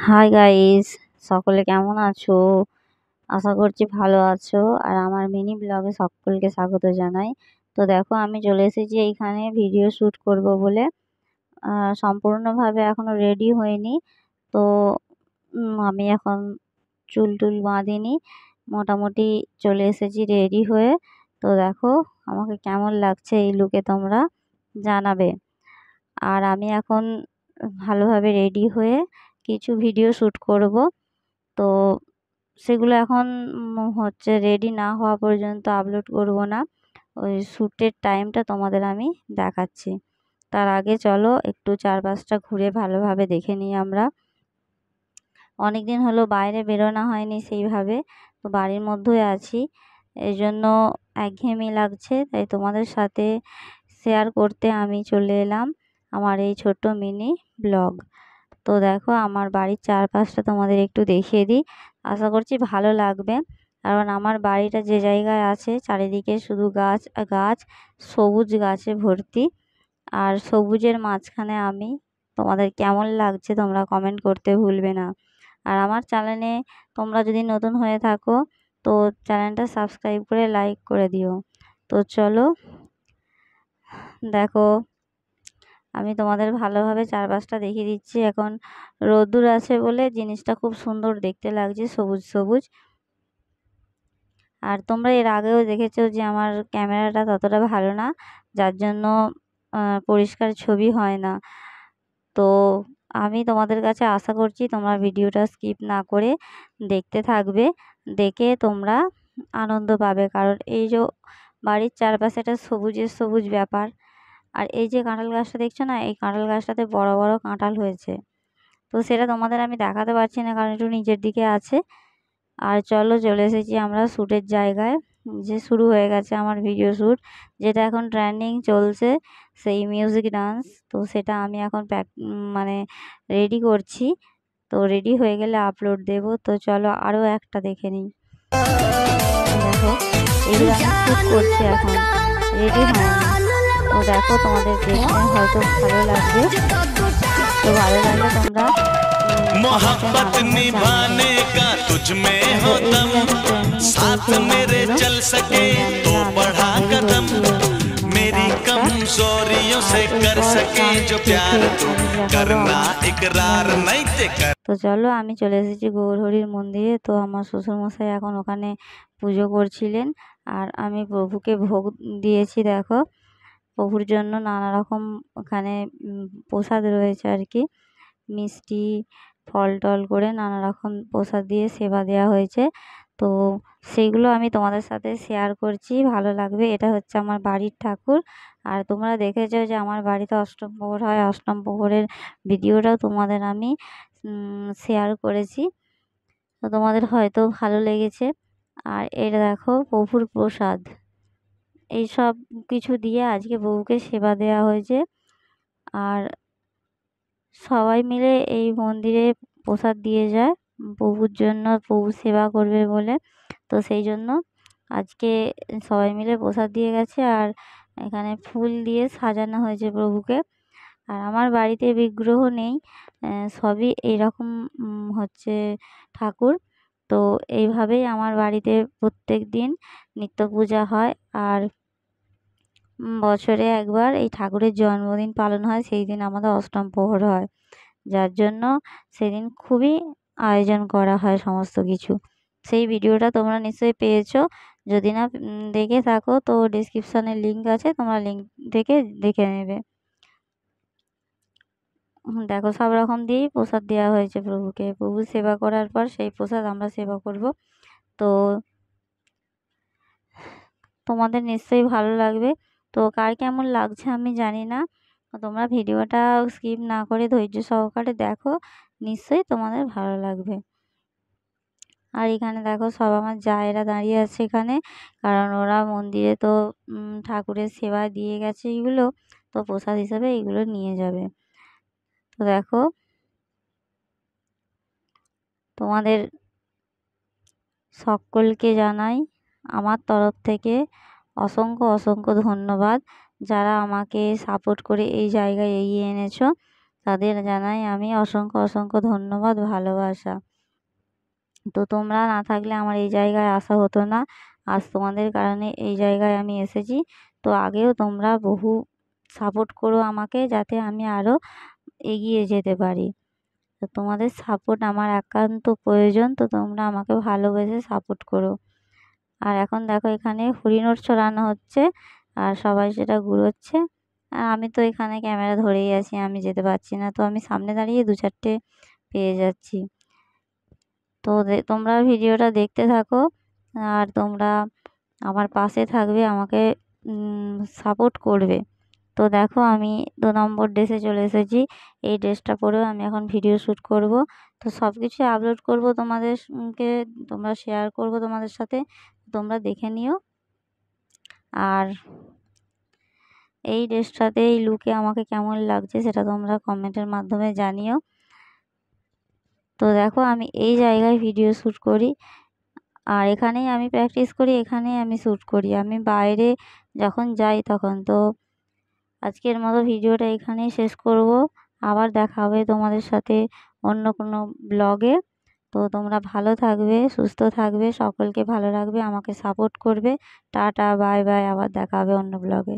Hi guys, সকলে কেমন আছো? আশা করছি ভালো আছো। আর আমার মিনি ব্লগে সকলকে স্বাগত জানাই। তো দেখো, আমি চলে এসেছি এইখানে ভিডিও শ্যুট করব বলে। সম্পূর্ণভাবে এখনো রেডি হইনি। তো আমি এখন চুল টুল বাঁধিনি, মোটামুটি চলে এসেছি রেডি হয়ে। তো দেখো আমাকে কেমন লাগছে এই লুকে, তোমরা জানাবে। আর আমি এখন ভালোভাবে রেডি হয়ে কিছু ভিডিও শ্যুট করব। তো সেগুলো এখন হচ্ছে রেডি না হওয়া পর্যন্ত আপলোড করব না। ওই শ্যুটের টাইমটা তোমাদের আমি দেখাচ্ছি। তার আগে চলো একটু চারপাশটা ঘুরে ভালোভাবে দেখে নিই আমরা। অনেক দিন হলো বাইরে বেরোনো হয়নি সেইভাবে, তো বাড়ির মধ্যেই আছি। এই জন্য একঘেয়েমি লাগছে, তাই তোমাদের সাথে শেয়ার করতে আমি চলে এলাম আমার এই ছোট্ট মিনি ব্লগ। তো দেখো আমার বাড়ির চারপাশটা তোমাদের একটু দেখিয়ে দিই, আশা করছি ভালো লাগবে। কারণ আমার বাড়িটা যে জায়গায় আছে চারিদিকে শুধু গাছ গাছ, সবুজ গাছে ভর্তি। আর সবুজের মাঝখানে আমি। তোমাদের কেমন লাগছে তোমরা কমেন্ট করতে ভুলবে না। আর আমার চ্যানেলে তোমরা যদি নতুন হয়ে থাকো তো চ্যানেলটা সাবস্ক্রাইব করে লাইক করে দিও। তো চলো দেখো, আমি তোমাদের ভালোভাবে চারপাশটা দেখিয়ে দিচ্ছি। এখন রোদ্দুর আছে বলে জিনিসটা খুব সুন্দর দেখতে লাগছে, সবুজ সবুজ। আর তোমরা এর আগেও দেখেছো যে আমার ক্যামেরাটা ততটা ভালো না, যার জন্য পরিষ্কার ছবি হয় না। তো আমি তোমাদের কাছে আশা করছি তোমরা ভিডিওটা স্কিপ না করে দেখতে থাকবে, দেখে তোমরা আনন্দ পাবে। কারণ এই যে বাড়ির চারপাশে একটা সবুজের সবুজ ব্যাপার। আর এই যে কাঁঠাল গাছটা দেখছো না, এই কাঁঠাল গাছটাতে বড় বড় কাঁঠাল হয়েছে। তো সেটা তোমাদের আমি দেখাতে পারছি না কারণ একটু নিচের দিকে আছে। আর চলো চলে এসেছি আমরা শ্যুটের জায়গায়, যে শুরু হয়ে গেছে আমার ভিডিও শ্যুট, যেটা এখন ট্রেন্ডিং চলছে, সেই মিউজিক ডান্স। তো সেটা আমি এখন মানে রেডি করছি। তো রেডি হয়ে গেলে আপলোড দেব। তো চলো আরও একটা দেখে নিই। দেখো এগুলো আমি শ্যুট করছি, এখন রেডি হয়নি। তো দেখো তোমাদের দেখলে হয়তো ভালো লাগবে। তো ভালো লাগলে তোমরা मोहब्बत निभाने का तुझ में हो दम, साथ मेरे चल सके तो बढ़ा कदम, मेरी कमजोरियों से कर सके जो प्यार तू करना इकरार नहीं ते कर। তো চলো আমি চলে এসেছি গৌরহরির মন্দিরে। তো আমার শ্বশুরমশাই এখন ওখানে পুজো করছিলেন। আর আমি প্রভুকে ভোগ দিয়েছি। দেখো প্রভুর জন্য নানা রকম ওখানে প্রসাদ রয়েছে আর কি, মিষ্টি ফল টল করে নানা রকম প্রসাদ দিয়ে সেবা দেওয়া হয়েছে। তো সেইগুলো আমি তোমাদের সাথে শেয়ার করছি, ভালো লাগবে। এটা হচ্ছে আমার বাড়ির ঠাকুর। আর তোমরা দেখেছো যে আমার বাড়িতে অষ্টম প্রহর হয়, অষ্টম প্রহরের ভিডিওটাও তোমাদের আমি শেয়ার করেছি। তো তোমাদের হয়তো ভালো লেগেছে। আর এটা দেখো প্রভুর প্রসাদ, এই সব কিছু দিয়ে আজকে প্রভুকে সেবা দেওয়া হয়েছে। আর সবাই মিলে এই মন্দিরে প্রসাদ দিয়ে যায় প্রভুর জন্য, প্রভু সেবা করবে বলে। তো সেই জন্য আজকে সবাই মিলে প্রসাদ দিয়ে গেছে। আর এখানে ফুল দিয়ে সাজানো হয়েছে প্রভুকে। আর আমার বাড়িতে বিগ্রহ নেই, সবই এইরকম হচ্ছে ঠাকুর। তো এইভাবেই আমার বাড়িতে প্রত্যেক দিন নিত্য পূজা হয়। আর বছরে একবার এই ঠাকুরের জন্মদিন পালন হয়, সেই দিন আমাদের অষ্টম প্রহর হয়, যার জন্য সেদিন খুবই আয়োজন করা হয় সমস্ত কিছু। সেই ভিডিওটা তোমরা নিশ্চয়ই পেয়েছো, যদি না দেখে থাকো তো ডিসক্রিপশানে লিঙ্ক আছে, তোমরা লিঙ্ক থেকে দেখে নেবে। দেখো সব রকম দিয়েই প্রসাদ দেওয়া হয়েছে প্রভুকে। প্রভু সেবা করার পর সেই প্রসাদ আমরা সেবা করব। তো তোমাদের নিশ্চয়ই ভালো লাগবে। তো কার কেমন লাগছে আমি জানি না, তোমরা ভিডিওটা স্কিপ না করে ধৈর্য সহকারে দেখো, নিশ্চয়ই তোমাদের ভালো লাগবে। আর এখানে দেখো সব আমার জায়েরা দাঁড়িয়ে আছে এখানে, কারণ ওরা মন্দিরে তো ঠাকুরের সেবা দিয়ে গেছে এইগুলো, তো প্রসাদ হিসাবে এইগুলো নিয়ে যাবে। তো দেখো তোমাদের সকলকে জানাই আমার তরফ থেকে অসংখ্য অসংখ্য ধন্যবাদ, যারা আমাকে সাপোর্ট করে এই জায়গায় এগিয়ে এনেছো। তাদের জানাই আমি অসংখ্য অসংখ্য ধন্যবাদ, ভালোবাসা। তো তোমরা না থাকলে আমার এই জায়গায় আসা হতো না। আজ তোমাদের কারণে এই জায়গায় আমি এসেছি। তো আগেও তোমরা বহু সাপোর্ট করো আমাকে, যাতে আমি আরও এগিয়ে যেতে পারি। তো তোমাদের সাপোর্ট আমার একান্ত প্রয়োজন। তো তোমরা আমাকে ভালোবেসে সাপোর্ট করো। আর এখন দেখো এখানে হরিণর চড়ানো হচ্ছে আর সবাই সেটা ঘুরোচ্ছে। আর আমি তো এখানে ক্যামেরা ধরেই আছি, আমি যেতে পারছি না। তো আমি সামনে দাঁড়িয়ে 2-4টে পেয়ে যাচ্ছি। তো তোমরা ভিডিওটা দেখতে থাকো আর তোমরা আমার পাশে থাকবে, আমাকে সাপোর্ট করবে। তো দেখো আমি 2 নম্বর ড্রেসে চলে এসেছি। এই ড্রেসটা পরেও আমি এখন ভিডিও শ্যুট করব। তো সব কিছুই আপলোড করব তোমাদেরকে, তোমরা শেয়ার করব তোমাদের সাথে, তোমরা দেখে নিও। আর এই ড্রেসটাতে এই লুকে আমাকে কেমন লাগছে সেটা তোমরা কমেন্টের মাধ্যমে জানিও। তো দেখো আমি এই জায়গায় ভিডিও শ্যুট করি আর এখানেই আমি প্র্যাকটিস করি, এখানেই আমি শ্যুট করি। আমি বাইরে যখন যাই তখন। তো আজকের মতো ভিডিওটা এখানেই শেষ করব। আবার দেখা হবে তোমাদের সাথে অন্য কোনো ব্লগে। তো তোমরা ভালো থাকবে, সুস্থ থাকবে, সকলকে ভালো রাখবে, আমাকে সাপোর্ট করবে। টাটা, বাই বাই, আবার দেখা হবে অন্য ব্লগে।